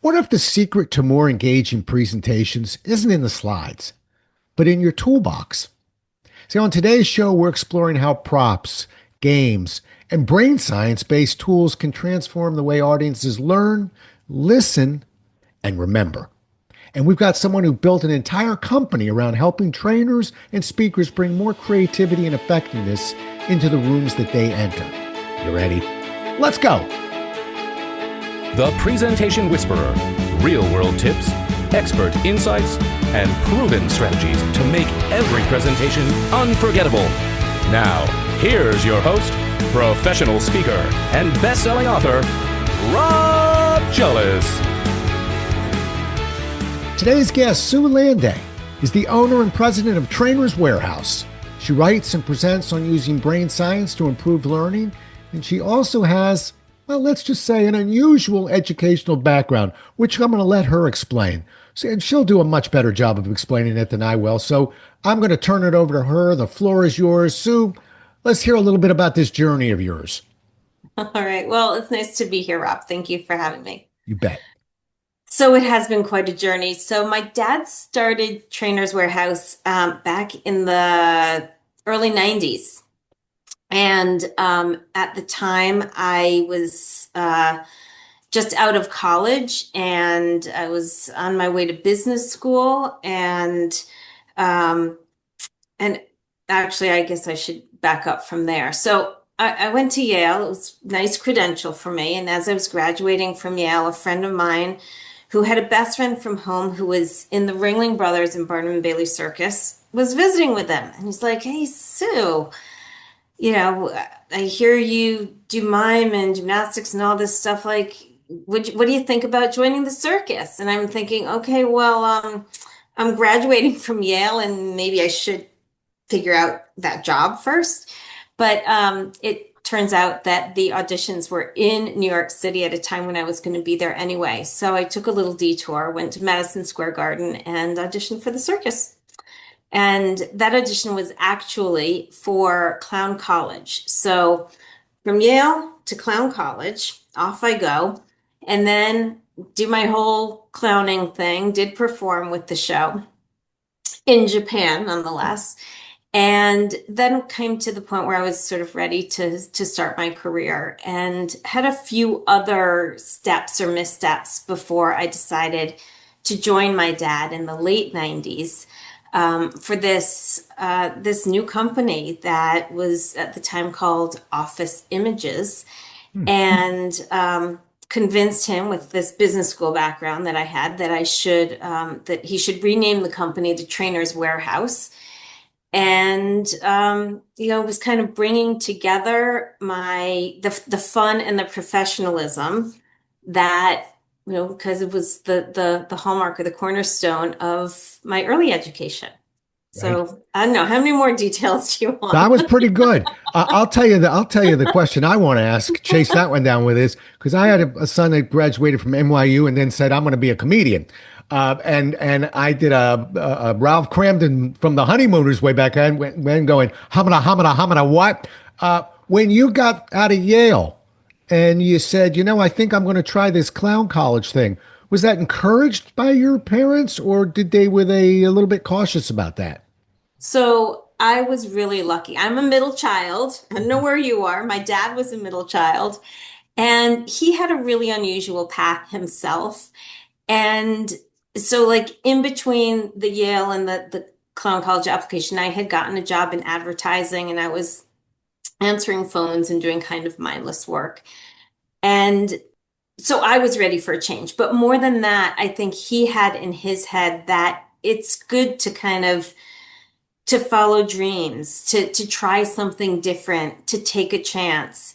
What if the secret to more engaging presentations isn't in the slides, but in your toolbox? See, on today's show, we're exploring how props, games, and brain science based tools can transform the way audiences learn, listen, and remember. And we've got someone who built an entire company around helping trainers and speakers bring more creativity and effectiveness into the rooms that they enter. You ready? Let's go. The Presentation Whisperer. Real-world tips, expert insights, and proven strategies to make every presentation unforgettable. Now, here's your host, professional speaker, and best-selling author, Rob Jellis. Today's guest, Sue Landay, is the owner and president of Trainer's Warehouse. She writes and presents on using brain science to improve learning, and she also has, well, let's just say, an unusual educational background, which I'm going to let her explain. And she'll do a much better job of explaining it than I will. So I'm going to turn it over to her. The floor is yours. Sue, let's hear a little bit about this journey of yours. All right. Well, it's nice to be here, Rob. Thank you for having me. You bet. So it has been quite a journey. So my dad started Trainer's Warehouse back in the early 90s. And at the time, I was just out of college and I was on my way to business school. And actually, I guess I should back up from there. So I went to Yale. It was a nice credential for me. And as I was graduating from Yale, a friend of mine who had a best friend from home who was in the Ringling Brothers and Barnum and Bailey Circus was visiting with them. And he's like, "Hey, Sue, I hear you do mime and gymnastics and all this stuff. Like, what do you think about joining the circus?" And I'm thinking, okay, well, I'm graduating from Yale and maybe I should figure out that job first. But it turns out that the auditions were in New York City at a time when I was going to be there anyway. So I took a little detour, went to Madison Square Garden and auditioned for the circus. And that audition was actually for Clown College. So from Yale to Clown College, off I go, and then do my whole clowning thing, did perform with the show in Japan, nonetheless. And then came to the point where I was sort of ready to start my career and had a few other steps or missteps before I decided to join my dad in the late 90s for this new company that was at the time called Office Images, and convinced him with this business school background that I had that that he should rename the company to Trainer's Warehouse. And was kind of bringing together the fun and the professionalism that, because it was the hallmark or the cornerstone of my early education. Right. So I don't know, how many more details do you want? That was pretty good. I'll tell you the question I want to ask. Chase that one down with is because I had a son that graduated from NYU and then said I'm going to be a comedian. And I did a Ralph Cramden from the Honeymooners way back then, when going hamada hamada hamada what? When you got out of Yale and you said, I think I'm going to try this clown college thing. Was that encouraged by your parents, or did they were they a little bit cautious about that? So I was really lucky. I'm a middle child. I don't know where you are. My dad was a middle child, and he had a really unusual path himself. And so, like, in between the Yale and the Clown College application, I had gotten a job in advertising and I was answering phones and doing kind of mindless work. And so I was ready for a change. But more than that, I think he had in his head that it's good to kind of to follow dreams, to try something different, to take a chance.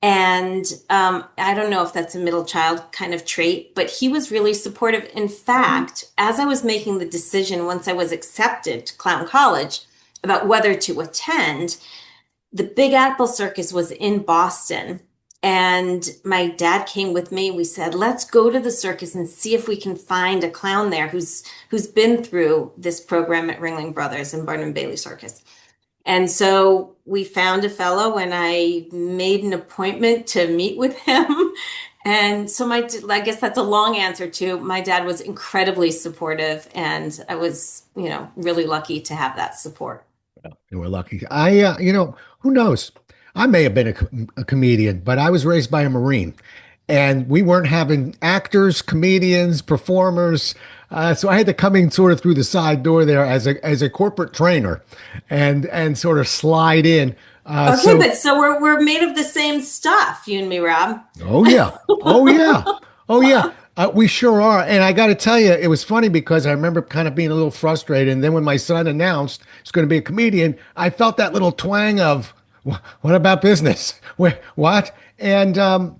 And I don't know if that's a middle child kind of trait, but he was really supportive. In fact, as I was making the decision once I was accepted to Clown College about whether to attend, the Big Apple Circus was in Boston. And my dad came with me. We said, let's go to the circus and see if we can find a clown there who's been through this program at Ringling Brothers and Barnum and Bailey Circus. And so we found a fellow and I made an appointment to meet with him. And so I guess that's a long answer to my dad was incredibly supportive, and I was, really lucky to have that support. And we're lucky. Who knows? I may have been a comedian, but I was raised by a Marine, and we weren't having actors, comedians, performers. So I had to come in sort of through the side door there as a corporate trainer, and sort of slide in. Okay, So but so we're made of the same stuff, you and me, Rob. Oh yeah. Oh yeah. Oh yeah. We sure are. And I got to tell you, it was funny because I remember kind of being a little frustrated. And then when my son announced he's going to be a comedian, I felt that little twang of, What about business? What? And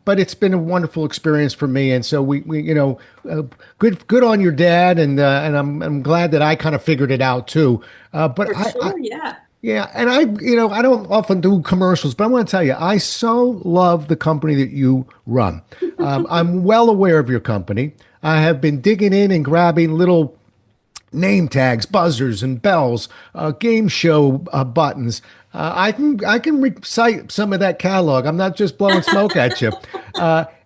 but it's been a wonderful experience for me. And so good on your dad. And I'm glad that I kind of figured it out too. But For I sure, yeah. yeah, and I don't often do commercials, but I want to tell you, I so love the company that you run. I'm well aware of your company. I have been digging in and grabbing little name tags, buzzers, and bells, game show buttons. I can recite some of that catalog. I'm not just blowing smoke at you.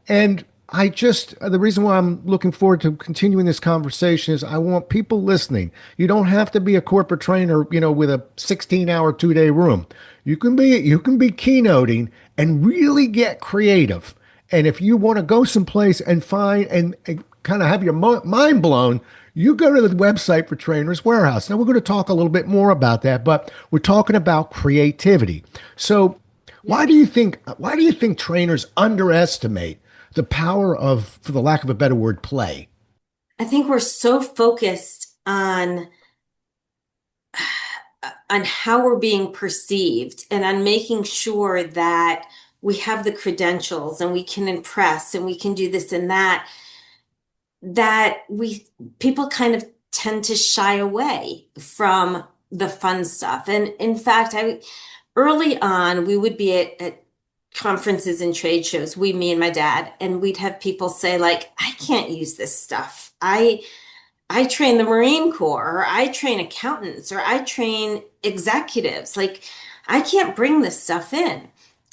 And the reason why I'm looking forward to continuing this conversation is I want people listening. You don't have to be a corporate trainer, with a 16-hour 2-day room. You can be keynoting and really get creative. And if you want to go someplace and find and kind of have your mind blown, you go to the website for Trainers Warehouse. Now we're going to talk a little bit more about that, but we're talking about creativity. So Yeah. why do you think trainers underestimate the power of, for the lack of a better word, play? I think we're so focused on how we're being perceived and on making sure that we have the credentials and we can impress and we can do this and that we people kind of tend to shy away from the fun stuff. And in fact, I early on we would be at conferences and trade shows, me and my dad, and we'd have people say like, I can't use this stuff. I train the Marine Corps, or I train accountants, or I train executives. Like, I can't bring this stuff in.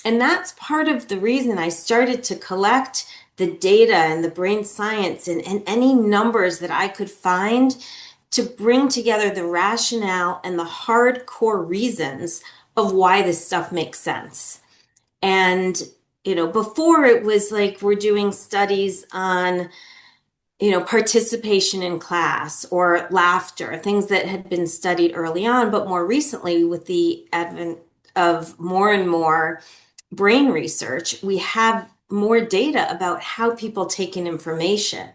And that's part of the reason I started to collect the data and the brain science and any numbers that I could find to bring together the rationale and the hardcore reasons of why this stuff makes sense. And, before it was like we're doing studies on participation in class or laughter, things that had been studied early on, but more recently, with the advent of more and more brain research, we have more data about how people take in information.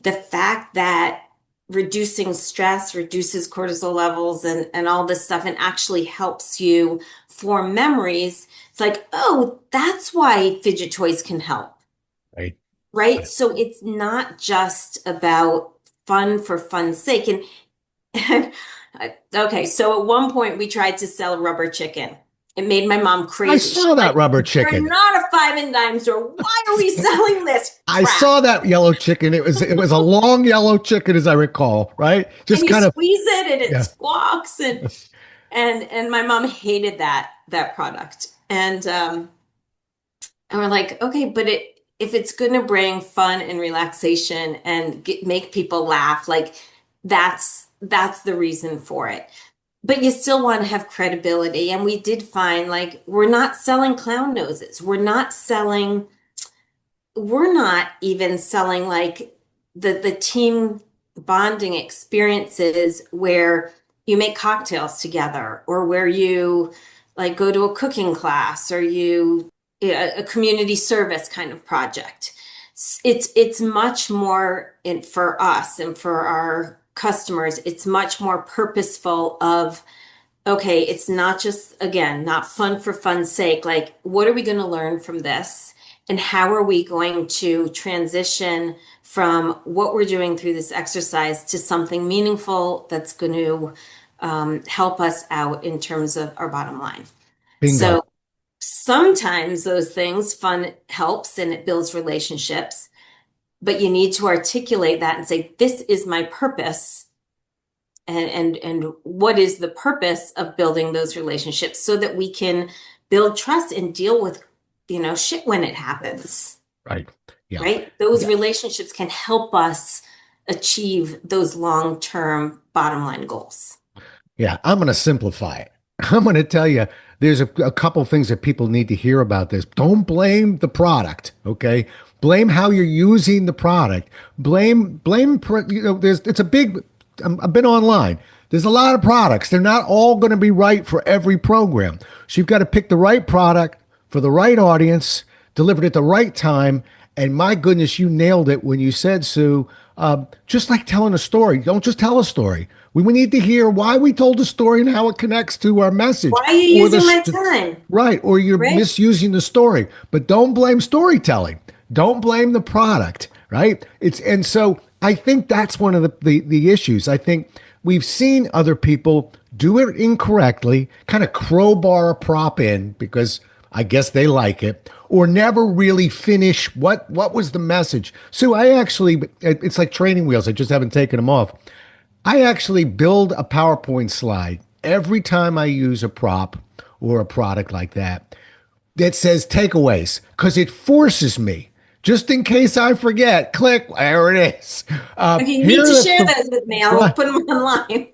The fact that reducing stress reduces cortisol levels and all this stuff and actually helps you form memories. It's like, oh, that's why fidget toys can help. Right. Right? So it's not just about fun for fun's sake. And okay, so at one point we tried to sell rubber chicken. It made my mom I crazy. She's saw that like, rubber we're chicken. not a five and dime store. Why are we selling this I crap? saw that yellow chicken. It was a long yellow chicken, as I recall, right? And Just you kind of squeeze it and it yeah. squawks and my mom hated that product. And we're like, okay, but if it's going to bring fun and relaxation and make people laugh, like that's the reason for it. But you still want to have credibility. And we did find like we're not selling clown noses. We're not even selling like the team bonding experiences where you make cocktails together or where you like go to a cooking class or a community service kind of project. It's much more for us and for our customers, it's much more purposeful of okay, it's not just, again, not fun for fun's sake. Like, what are we going to learn from this? And how are we going to transition from what we're doing through this exercise to something meaningful that's going to help us out in terms of our bottom line? Bingo. So sometimes those things, fun helps and it builds relationships, but you need to articulate that and say, this is my purpose and what is the purpose of building those relationships so that we can build trust and deal with shit when it happens. Right. Yeah. right? Those Yeah. relationships can help us achieve those long-term bottom line goals. Yeah, I'm going to simplify it. I'm going to tell you there's a couple things that people need to hear about this. Don't blame the product, okay? Blame how you're using the product. There's it's a big I've been online. There's a lot of products. They're not all going to be right for every program. So you've got to pick the right product for the right audience, delivered at the right time. And my goodness, you nailed it when you said, Sue, just like telling a story. Don't just tell a story. We need to hear why we told the story and how it connects to our message. Why are you Or using my time? right, or you're Right? misusing the story. But don't blame storytelling. Don't blame the product, right? It's and so I think that's one of the issues. I think we've seen other people do it incorrectly, kind of crowbar a prop in because I guess they like it, or never really finish what was the message. So I actually, it's like training wheels. I just haven't taken them off. I actually build a PowerPoint slide every time I use a prop or a product like that that says takeaways because it forces me. Just in case I forget, click, there it is. Okay, you Here need to are share the those with me. I'll right. put them online.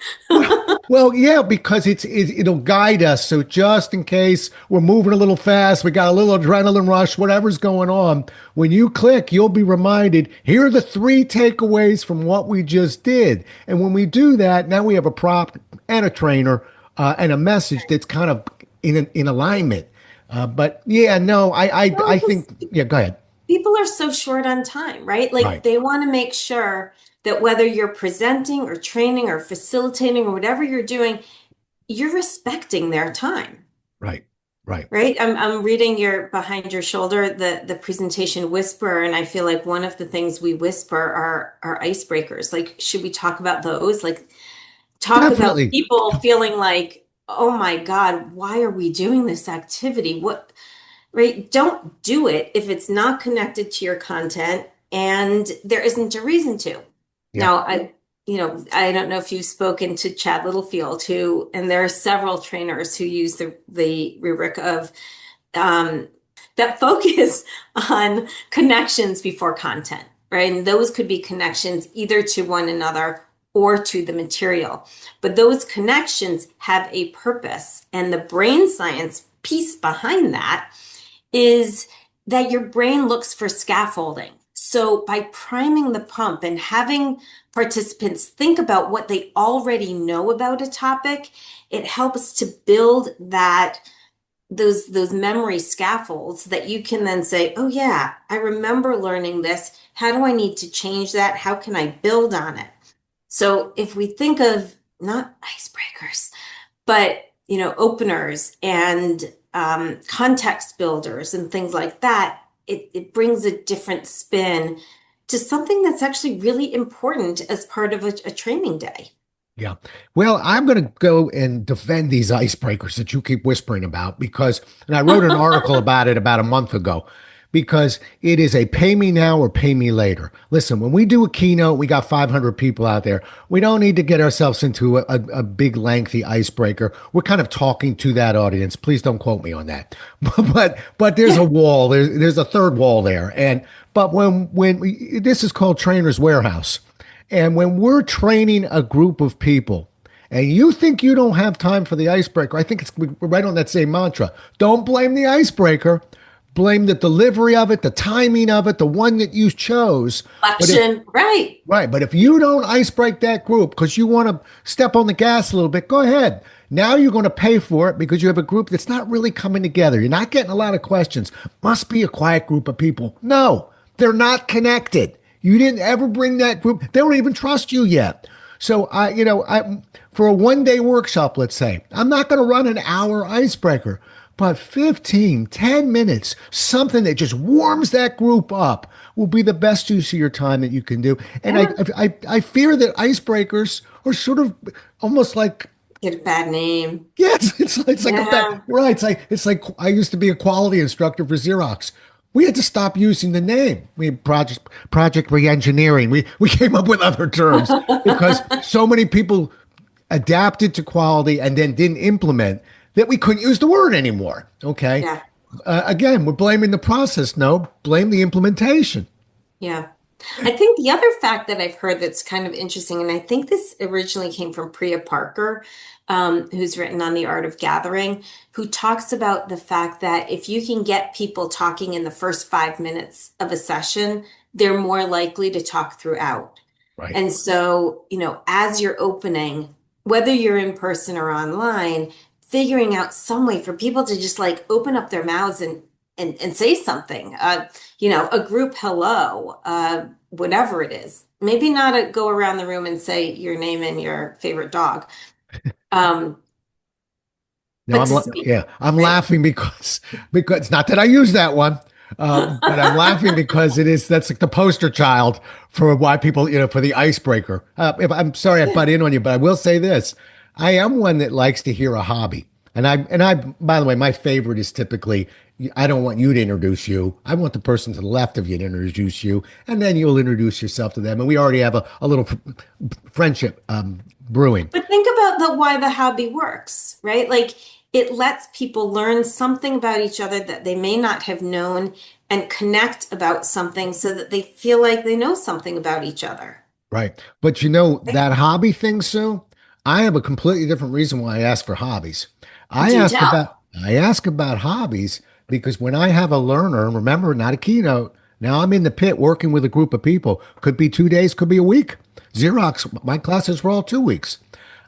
Well, yeah, because it'll guide us. So just in case we're moving a little fast, we got a little adrenaline rush, whatever's going on, when you click, you'll be reminded, here are the three takeaways from what we just did. And when we do that, now we have a prop and a trainer and a message that's kind of in alignment. But yeah, no, Well, I because think, yeah, go ahead. people are so short on time, right? Like Right, they want to make sure that whether you're presenting or training or facilitating or whatever you're doing, you're respecting their time, right, right. right? I'm reading your behind your shoulder, the presentation whisper, and I feel like one of the things we whisper are icebreakers. Like, should we talk about those? Like, talk about Definitely. people feeling like, oh my God, why are we doing this activity? What, right? Don't do it if it's not connected to your content and there isn't a reason to. Yeah. Now, I don't know if you've spoken to Chad Littlefield, who, and there are several trainers who use the rubric of um, that focus on connections before content, right? And those could be connections either to one another or to the material. But those connections have a purpose. And the brain science piece behind that is that your brain looks for scaffolding. So by priming the pump and having participants think about what they already know about a topic, it helps to build those memory scaffolds that you can then say, oh yeah, I remember learning this. How do I need to change that? How can I build on it? So if we think of not icebreakers, but openers and context builders and things like that, it brings a different spin to something that's actually really important as part of a training day. Yeah. Well, I'm going to go and defend these icebreakers that you keep whispering about and I wrote an article about it about a month ago because it is a pay me now or pay me later. Listen, when we do a keynote, we got 500 people out there. We don't need to get ourselves into a big, lengthy icebreaker. We're kind of talking to that audience. Please don't quote me on that. But there's a wall. There's a third wall there. But this is called Trainer's Warehouse. And when we're training a group of people and you think you don't have time for the icebreaker, I think we're right on that same mantra. Don't blame the icebreaker. Blame the delivery of it, the timing of it, the one that you chose. Action, right. Right. But if you don't icebreak that group because you want to step on the gas a little bit, go ahead. Now you're going to pay for it because you have a group that's not really coming together. You're not getting a lot of questions. Must be a quiet group of people. No, they're not connected. You didn't ever bring that group. They don't even trust you yet. So for a 1 day workshop, let's say, I'm not going to run an hour icebreaker, but 15, 10 minutes, something that just warms that group up will be the best use of your time that you can do. And Yeah. I fear that icebreakers are sort of almost like, Get a bad name. yeah, it's like a Yeah. right. It's like I used to be a quality instructor for Xerox. We had to stop using the name. We project re-engineering. We came up with other terms because so many people adapted to quality and then didn't implement that we couldn't use the word anymore. Okay. Yeah. Again, we're blaming the process. No, blame the implementation. Yeah. I think the other fact that I've heard that's kind of interesting, and I think this originally came from Priya Parker, who's written on the art of gathering, who talks about the fact that if you can get people talking in the first 5 minutes of a session, they're more likely to talk throughout. Right. And so, as you're opening, whether you're in person or online, figuring out some way for people to just like open up their mouths and say something, a group hello, whatever it is. Maybe not go around the room and say your name and your favorite dog, um, No, but to speak, yeah, I'm right? laughing because not that I use that one, but I'm laughing because that's like the poster child for why people, for the icebreaker. If I'm sorry I butt in on you, but I will say this: I am one that likes to hear a hobby, and I by the way, my favorite is typically I don't want you to introduce you. I want the person to the left of you to introduce you, and then you'll introduce yourself to them, and we already have a little friendship brewing. But think about the why the hobby works, right? Like it lets people learn something about each other that they may not have known and connect about something so that they feel like they know something about each other. Right. But Right? that hobby thing, Sue, I have a completely different reason why I ask for hobbies. Do tell. I ask about hobbies because when I have a learner, remember, not a keynote, now I'm in the pit working with a group of people. Could be 2 days, could be a week. Xerox, my classes were all 2 weeks.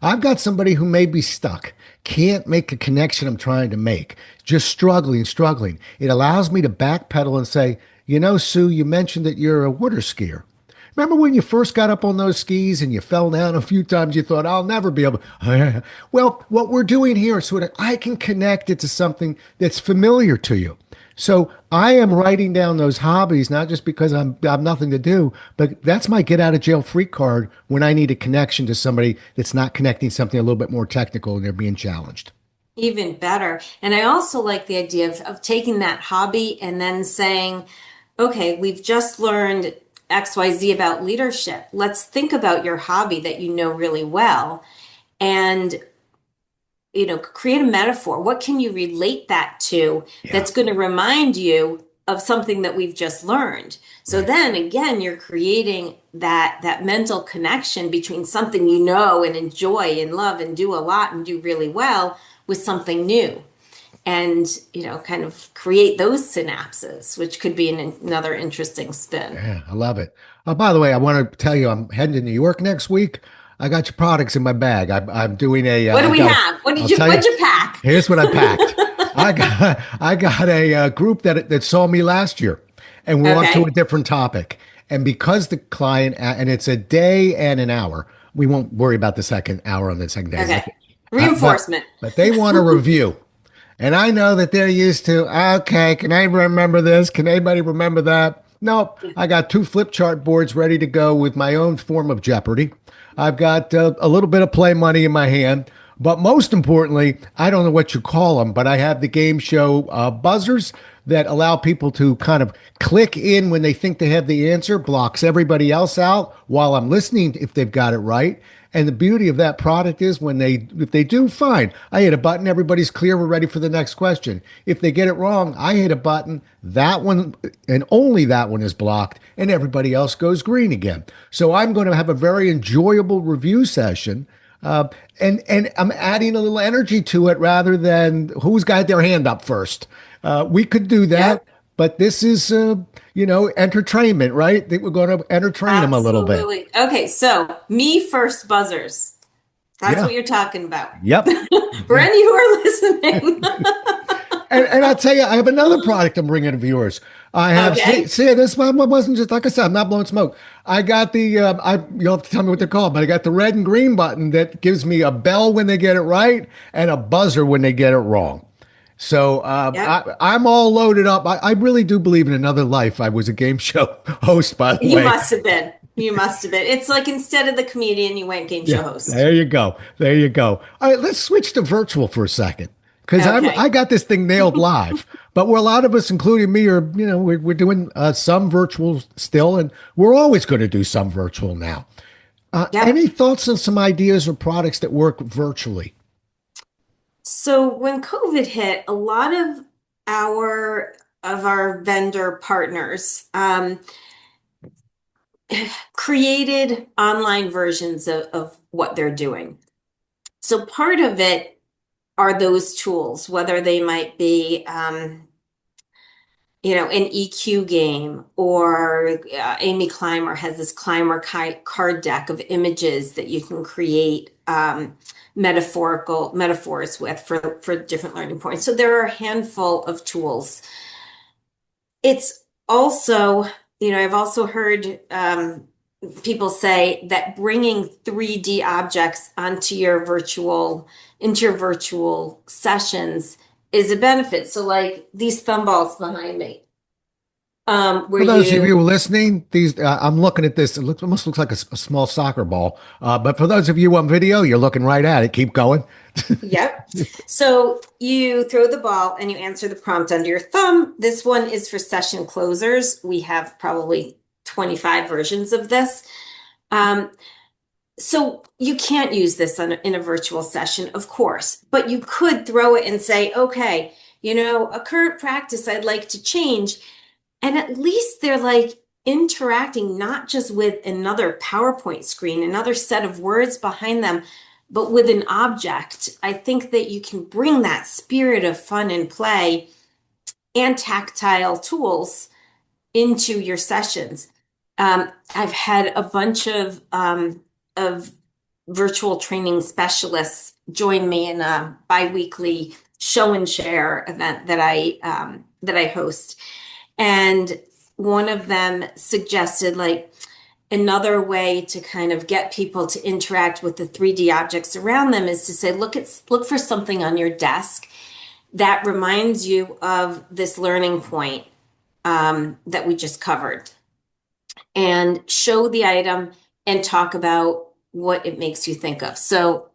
I've got somebody who may be stuck, can't make a connection I'm trying to make, just struggling, struggling. It allows me to backpedal and say, Sue, you mentioned that you're a water skier. Remember when you first got up on those skis and you fell down a few times? You thought, I'll never be able. Well, what we're doing here is sort of, I can connect it to something that's familiar to you. So I am writing down those hobbies, not just because I'm nothing to do, but that's my get out of jail free card when I need a connection to somebody that's not connecting something a little bit more technical and they're being challenged. Even better. And I also like the idea of taking that hobby and then saying, okay, we've just learned XYZ about leadership. Let's think about your hobby that you know really well and, create a metaphor. What can you relate that to Yeah, that's going to remind you of something that we've just learned? So right. then again, you're creating that mental connection between something you know and enjoy and love and do a lot and do really well with something new and kind of create those synapses, which could be another interesting spin. Yeah, I love it. By the way, I want to tell you, I'm heading to New York next week. I got your products in my bag. I'm doing What do I we got, have? I'll tell you, What'd you pack? here's what I packed. I got a group that saw me last year, and we're on to a Okay. different topic. And because the client, and it's a day and an hour, we won't worry about the second hour on the second day. Okay. Uh, but, Reinforcement. but they want a review. And I know that they're used to, okay, can I remember this? Can anybody remember that? Nope. I got two flip chart boards ready to go with my own form of Jeopardy. I've got a little bit of play money in my hand. But most importantly, I don't know what you call them, but I have the game show buzzers that allow people to kind of click in when they think they have the answer, blocks everybody else out while I'm listening if they've got it right. And the beauty of that product is if they do, fine. I hit a button, everybody's clear, we're ready for the next question. If they get it wrong, I hit a button, that one and only that one is blocked, and everybody else goes green again. So I'm going to have a very enjoyable review session. Uh, and I'm adding a little energy to it rather than who's got their hand up first. We could do that, Yep. but this is entertainment, right? That we're going to entertain them a little bit. Absolutely. Okay, so me first buzzers. That's Yeah. what you're talking about. Yep. For Yeah. any who are listening. And I'll tell you, I have another product I'm bringing to viewers. I have Okay. this one wasn't just like I said. I'm not blowing smoke. I got the you'll have to tell me what they're called, but I got the red and green button that gives me a bell when they get it right and a buzzer when they get it wrong. So Yep. I'm all loaded up. I really do believe in another life. I was a game show host, by the You way. must have been. You must have been. It's like instead of the comedian, you went game Yeah, show host. there you go. There you go. All right, let's switch to virtual for a second because I Okay. got this thing nailed live. But where a lot of us, including me, are we're doing some virtual still, and we're always going to do some virtual now. Yep. Any thoughts on some ideas or products that work virtually? So when COVID hit, a lot of our vendor partners created online versions of what they're doing. So part of it are those tools, whether they might be, an EQ game, or Amy Clymer has this card deck of images that you can create metaphorical metaphors with for different learning points. So there are a handful of tools. It's also, I've also heard people say that bringing 3D objects into your virtual sessions is a benefit. So like these thumb balls behind me, where For those of you, you listening, these I'm looking at this. It almost looks like a small soccer ball. But for those of you on video, you're looking right at it. Keep going. yep. So you throw the ball and you answer the prompt under your thumb. This one is for session closers. We have probably 25 versions of this. Um, So you can't use this in a virtual session, of course, but you could throw it and say, okay, a current practice I'd like to change. And at least they're like interacting not just with another PowerPoint screen, another set of words behind them, but with an object. I think that you can bring that spirit of fun and play and tactile tools into your sessions. I've had a bunch of virtual training specialists join me in a biweekly show and share event that I host, and one of them suggested like another way to kind of get people to interact with the 3D objects around them is to say, look for something on your desk that reminds you of this learning point that we just covered, and show the item and talk about what it makes you think of. So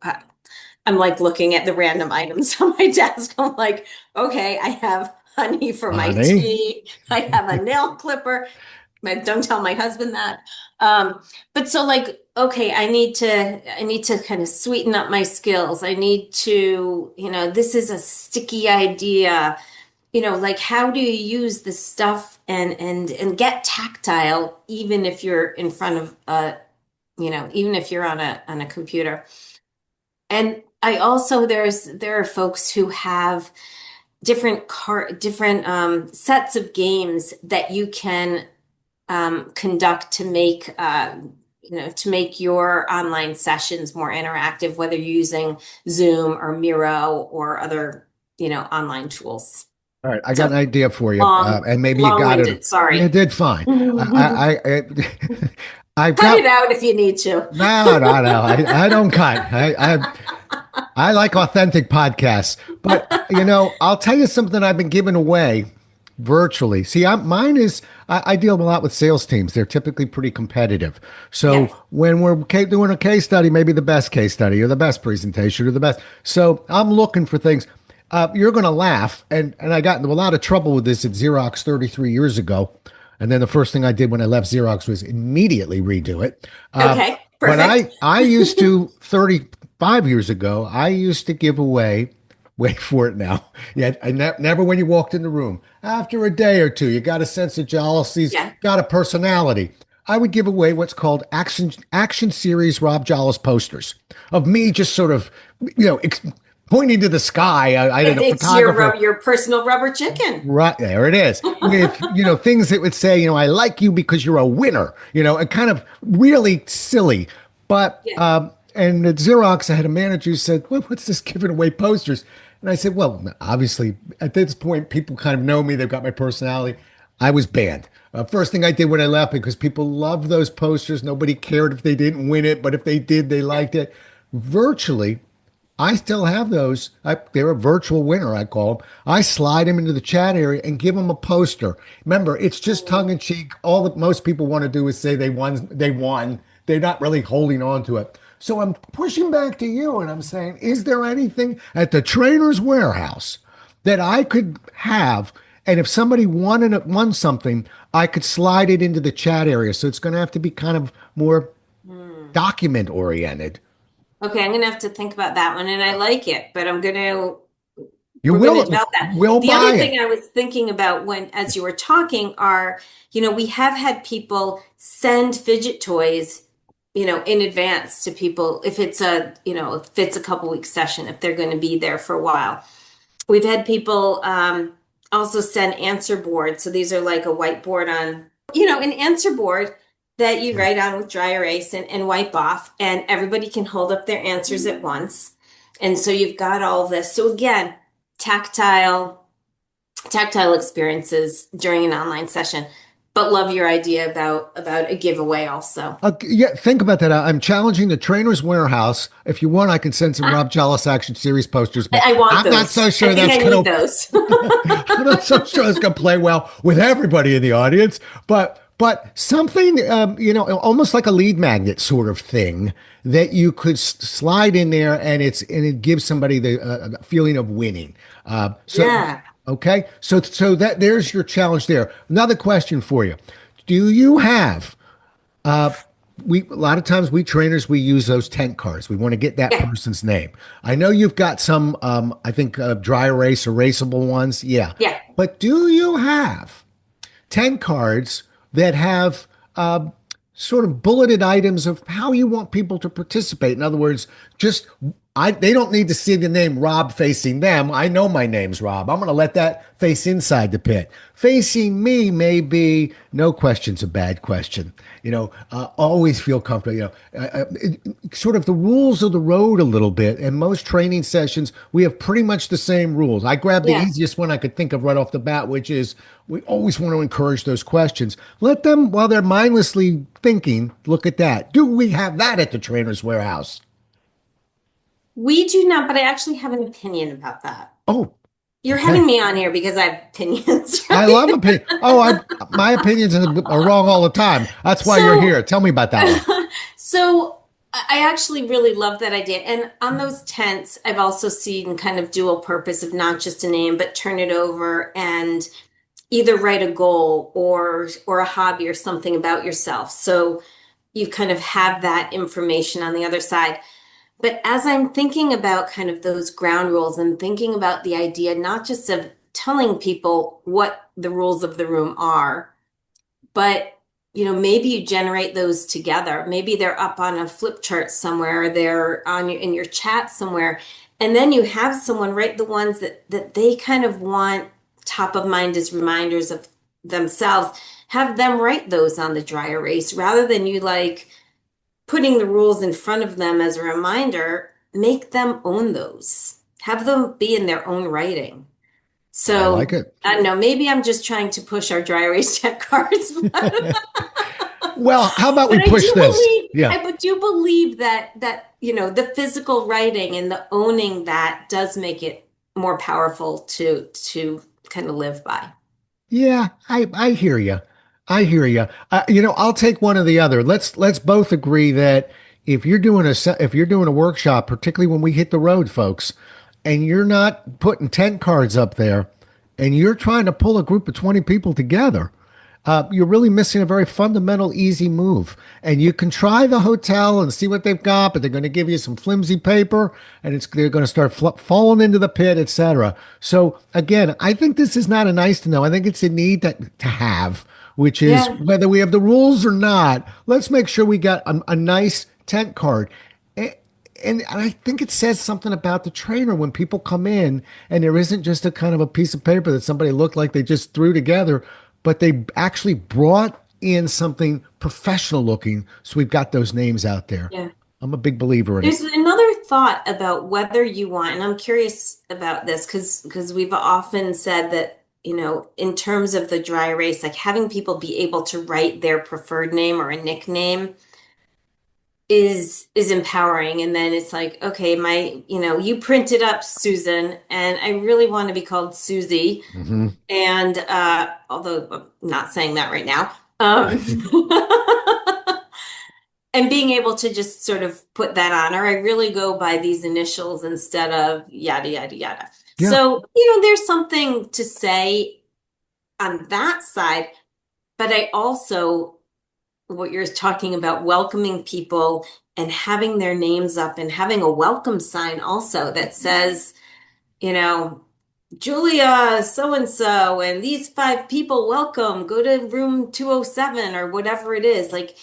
I'm like looking at the random items on my desk. I'm like, okay, I have honey for my Honey. tea. I have a nail clipper. Don't tell my husband that. But so like, okay, I need to kind of sweeten up my skills. I need to, this is a sticky idea. Like how do you use this stuff and get tactile, even if you're in front of even if you're on a computer. And I also there are folks who have different sets of games that you can conduct to make your online sessions more interactive, whether you're using Zoom or Miro or other online tools. All right, I got So an idea for you, long, and maybe you got it. long-winded. Sorry. You did fine. I've Cut it got out if you need to. no, no, no. I don't cut. I like authentic podcasts, but I'll tell you something I've been giving away virtually. See, mine is I deal a lot with sales teams. They're typically pretty competitive. So Yes. when we're doing a case study, maybe the best case study or the best presentation or the best. So I'm looking for things. You're going to laugh, and I got into a lot of trouble with this at Xerox 33 years ago. And then the first thing I did when I left Xerox was immediately redo it. Okay. But Perfect. I used to 35 years ago, I used to give away, wait for it now. Yeah, never when you walked in the room. After a day or two, you got a sense of jealousy, Yeah. got a personality. I would give away what's called action series Rob Jollis posters of me just sort of, pointing to the sky. I did a It's photographer. your personal rubber chicken. Right there it is. With things that would say, I like you because you're a winner, and kind of really silly. But Yeah. and at Xerox, I had a manager who said, well, what's this giving away posters? And I said, well, obviously at this point, people kind of know me. They've got my personality. I was banned. First thing I did when I left, because people loved those posters. Nobody cared if they didn't win it, but if they did, they liked it. Virtually, I still have those. They're a virtual winner, I call them. I slide them into the chat area and give them a poster. Remember, it's just tongue in cheek. All that most people want to do is say they won. They won. They're not really holding on to it. So I'm pushing back to you and I'm saying, is there anything at the trainer's warehouse that I could have? And if somebody won something, I could slide it into the chat area. So it's going to have to be kind of more Hmm. document oriented. Okay, I'm gonna have to think about that one, and I like it, but I'm gonna You We're going to develop that. will The other buy thing it. I was thinking about when, as you were talking, are, we have had people send fidget toys, in advance to people if it's if it's a couple weeks session, if they're going to be there for a while. We've had people also send answer boards. So these are like a whiteboard on, an answer board that you Yeah. write on with dry erase and wipe off, and everybody can hold up their answers at once. And so you've got all of this. So again, tactile, tactile experiences during an online session. But love your idea about a giveaway also. Yeah, think about that. I'm challenging the Trainer's Warehouse. If you want, I can send some Rob Jealous Action Series posters, but I want I'm not so those. I sure think that's I going need to. those. I'm not so sure it's going to play well with everybody in the audience. But something, almost like a lead magnet sort of thing that you could slide in there, and it gives somebody the feeling of winning. So Yeah. okay, so that there's your challenge there. Another question for you: Do you have we a lot of times we trainers we use those tent cards. We want to get that Yeah. person's name. I know you've got some I think dry erase erasable ones. Yeah. Yeah. But do you have 10 cards that have sort of bulleted items of how you want people to participate? In other words, just they don't need to see the name Rob facing them. I know my name's Rob. I'm going to let that face inside the pit. Facing me may be no question's a bad question. Always feel comfortable. Sort of the rules of the road a little bit. And most training sessions, we have pretty much the same rules. I grabbed the Yeah. easiest one I could think of right off the bat, which is we always want to encourage those questions. Let them, while they're mindlessly thinking, look at that. Do we have that at the Trainer's Warehouse? We do not, but I actually have an opinion about that. Oh, You're okay. having me on here because I have opinions, I right? love opinion. Oh, my opinions are wrong all the time. That's why you're So, here. Tell me about that one. so I actually really love that idea. And on those tents, I've also seen kind of dual purpose of not just a name, but turn it over and either write a goal or a hobby or something about yourself. So you kind of have that information on the other side. But as I'm thinking about kind of those ground rules and thinking about the idea, not just of telling people what the rules of the room are, but maybe you generate those together. Maybe they're up on a flip chart somewhere, or they're on in your chat somewhere, and then you have someone write the ones that they kind of want top of mind as reminders of themselves. Have them write those on the dry erase rather than you like putting the rules in front of them as a reminder. Make them own those. Have them be in their own writing. I like So it. I don't know, maybe I'm just trying to push our dry erase check cards, but Well, how about we I push do this? believe Yeah. I do believe that the physical writing and the owning that does make it more powerful to kind of live by. Yeah, I hear you. I hear you. I'll take one or the other. Let's both agree that if you're doing a workshop, particularly when we hit the road, folks, and you're not putting tent cards up there, and you're trying to pull a group of 20 people together, you're really missing a very fundamental, easy move. And you can try the hotel and see what they've got, but they're going to give you some flimsy paper, and they're going to start falling into the pit, etc. So again, I think this is not a nice to know. I think it's a need to have, which is Yeah. whether we have the rules or not. Let's make sure we got a nice tent card. And I think it says something about the trainer when people come in and there isn't just a kind of a piece of paper that somebody looked like they just threw together, but they actually brought in something professional looking. So we've got those names out there. Yeah. I'm a big believer in it. There's another thought about whether you want, and I'm curious about this because we've often said that, in terms of the dry erase, like having people be able to write their preferred name or a nickname is empowering. And then it's like, okay, you printed up Susan, and I really want to be called Susie. Hmm. And although I'm not saying that right now. And being able to just sort of put that on, or I really go by these initials instead of yada, yada, yada. Yeah, So, there's something to say on that side, but I also, what you're talking about, welcoming people and having their names up and having a welcome sign also that says, you know, Julia so and so and these five people welcome, go to room 207 or whatever it is. Like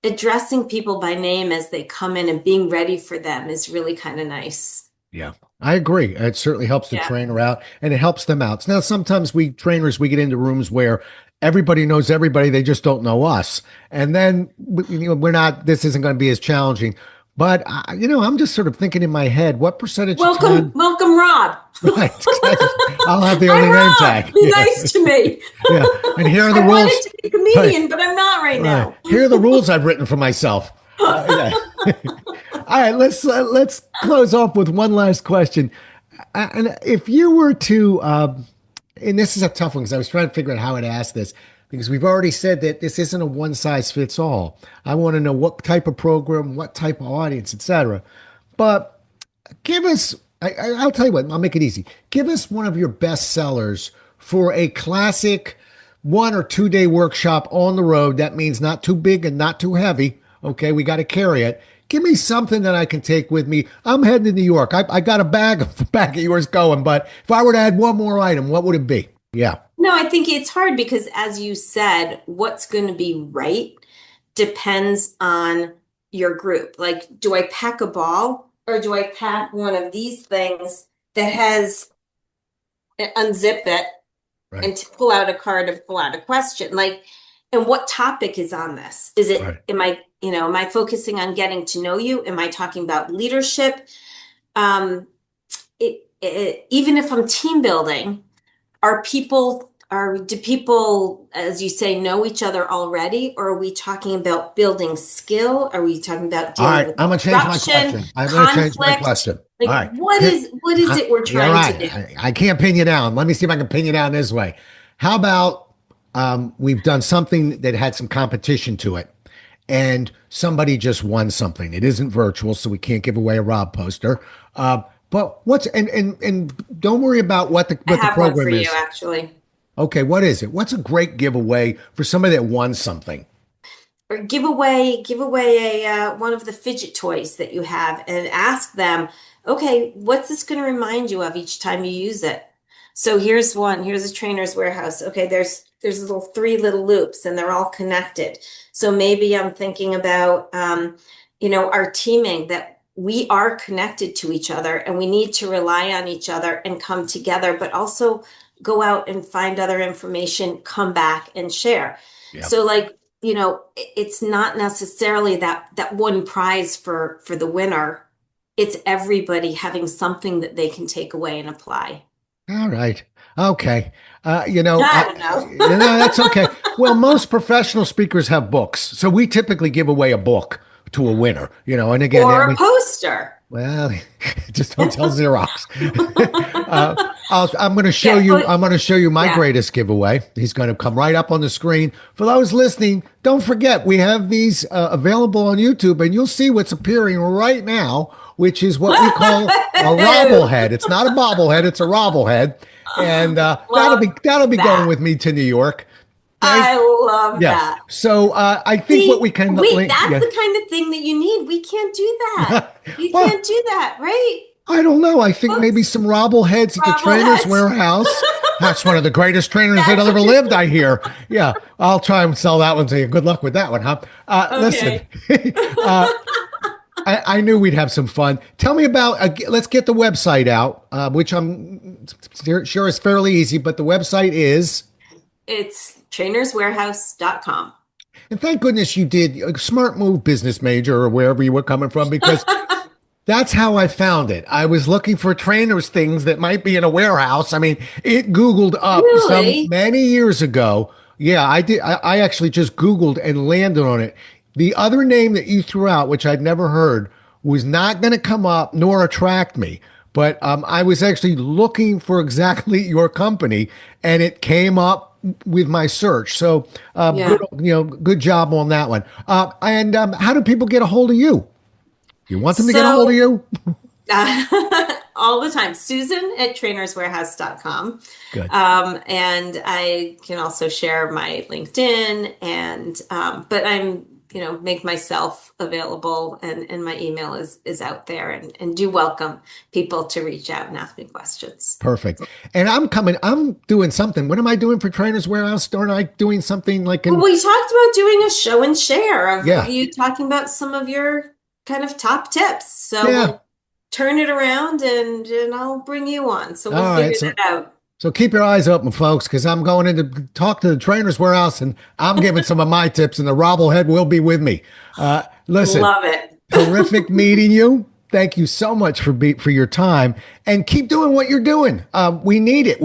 addressing people by name as they come in and being ready for them is really kind of nice. Yeah, I agree. It certainly helps the Yeah. trainer out and it helps them out. Now, sometimes we trainers, we get into rooms where everybody knows everybody, they just don't know us. And then, we're not, this isn't going to be as challenging. But, I'm just sort of thinking in my head, what percentage of Welcome, time, welcome, Rob. right, exactly. I'll have the only name Hi, Rob. tag. Be Yeah, nice to me. yeah. And here are the I wanted rules. to be a Right, comedian, but I'm not right right. now. Here are the rules I've written for myself. Yeah. All right, let's close off with one last question. And if you were to, and this is a tough one because I was trying to figure out how I'd ask this because we've already said that this isn't a one size fits all. I want to know what type of program, what type of audience, etc. But give us, I'll tell you what, I'll make it easy. Give us one of your best sellers for a classic 1 or 2 day workshop on the road. That means not too big and not too heavy. Okay, we got to carry it. Give me something that I can take with me. I'm heading to New York. I got a bag of yours going, but if I were to add one more item, what would it be? Yeah. No, I think it's hard because, as you said, what's going to be right depends on your group. Like, do I pack a ball or do I pack one of these things that has unzip it Right. and to pull out a card and pull out a question? Like, and what topic is on this? Is it, Right. am I focusing on getting to know you? Am I talking about leadership? Um, Even if I'm team building, do people, as you say, know each other already, or are we talking about building skill? Are we talking about All dealing right. with I'm going to change my disruption, question. I'm going to change my conflict? question. All Like right. what is it we're You're trying to right. do? I can't pin you down. Let me see if I can pin you down this way. How about we've done something that had some competition to it, and somebody just won something. It isn't virtual, so we can't give away a Rob poster. But what's and don't worry about I what the have one for program you, is. actually. Okay, what is it? What's a great giveaway for somebody that won something? Or give away a one of the fidget toys that you have and ask them, okay, what's this going to remind you of each time you use it? So here's one. Here's a Trainer's Warehouse. Okay, there's little three little loops and they're all connected. So maybe I'm thinking about our teaming, that we are connected to each other and we need to rely on each other and come together, but also go out and find other information, come back and share. Yeah. So like, it's not necessarily that one prize for the winner. It's everybody having something that they can take away and apply. All right. Okay. I don't know. That's okay. Well, most professional speakers have books, so we typically give away a book to a winner. And again, Or a poster. well, just don't tell Xerox. I'm going to show Yeah, you. but I'm going to show you my yeah, greatest giveaway. He's going to come right up on the screen. For those listening, don't forget we have these available on YouTube, and you'll see what's appearing right now, which is what we call a robblehead. It's not a bobblehead; it's a robblehead, and love that'll be going that. with me to New York. Okay. I love Yeah. that. So I think what See, we can wait, link. that's Yeah. the kind of thing that you need. We can't do that. We Well, can't do that, right? I don't know. I think maybe Books, some Robbleheads at the Trainers bobbleheads. Warehouse. That's one of the greatest trainers that That's ever lived, I hear. Yeah, I'll try and sell that one to you. Good luck with that one, huh? Listen, okay. uh, I knew we'd have some fun. Tell me about, let's get the website out, which I'm sure is fairly easy, but the website is, It's trainerswarehouse.com. and thank goodness you did a smart move, business major, or wherever you were coming from, because that's how I found it. I was looking for trainers things that might be in a warehouse. I mean, it Googled up some Really? many years ago. Yeah, I did. I actually just Googled and landed on it. The other name that you threw out, which I'd never heard, was not going to come up nor attract me. But I was actually looking for exactly your company, and it came up with my search. So Yeah. good job on that one. And how do people get a hold of you? You want them to get a hold of So you? all the time, Susan at trainerswarehouse.com. Good. And I can also share my LinkedIn but I'm make myself available, and my email is out there, and do welcome people to reach out and ask me questions. Perfect. And I'm doing something. What am I doing for Trainers Warehouse? Aren't I doing something like Well, we talked about doing a show and share of Yeah. you talking about some of your kind of top tips. So Yeah. we'll turn it around, and I'll bring you on. So we'll All right, figure that out. So keep your eyes open, folks, because I'm going in to talk to the Trainers Warehouse, and I'm giving some of my tips, and the Robblehead will be with me. Listen, Love it. terrific meeting you. Thank you so much for your time, and keep doing what you're doing. We need it.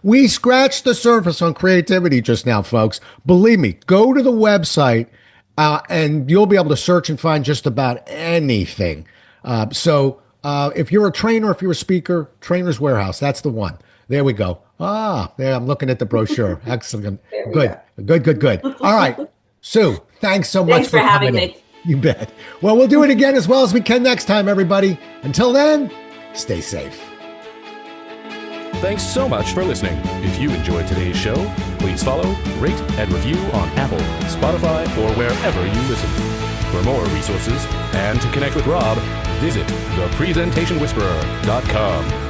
We scratched the surface on creativity just now, folks. Believe me. Go to the website, and you'll be able to search and find just about anything. If you're a trainer, if you're a speaker, Trainers Warehouse, that's the one. There we go. There, I'm looking at the brochure. Excellent. Good. All right. Sue, thanks so much Thanks for having coming in. me. You bet. Well, we'll do it again as well as we can next time, everybody. Until then, stay safe. Thanks so much for listening. If you enjoyed today's show, please follow, rate, and review on Apple, Spotify, or wherever you listen. For more resources and to connect with Rob, visit thepresentationwhisperer.com.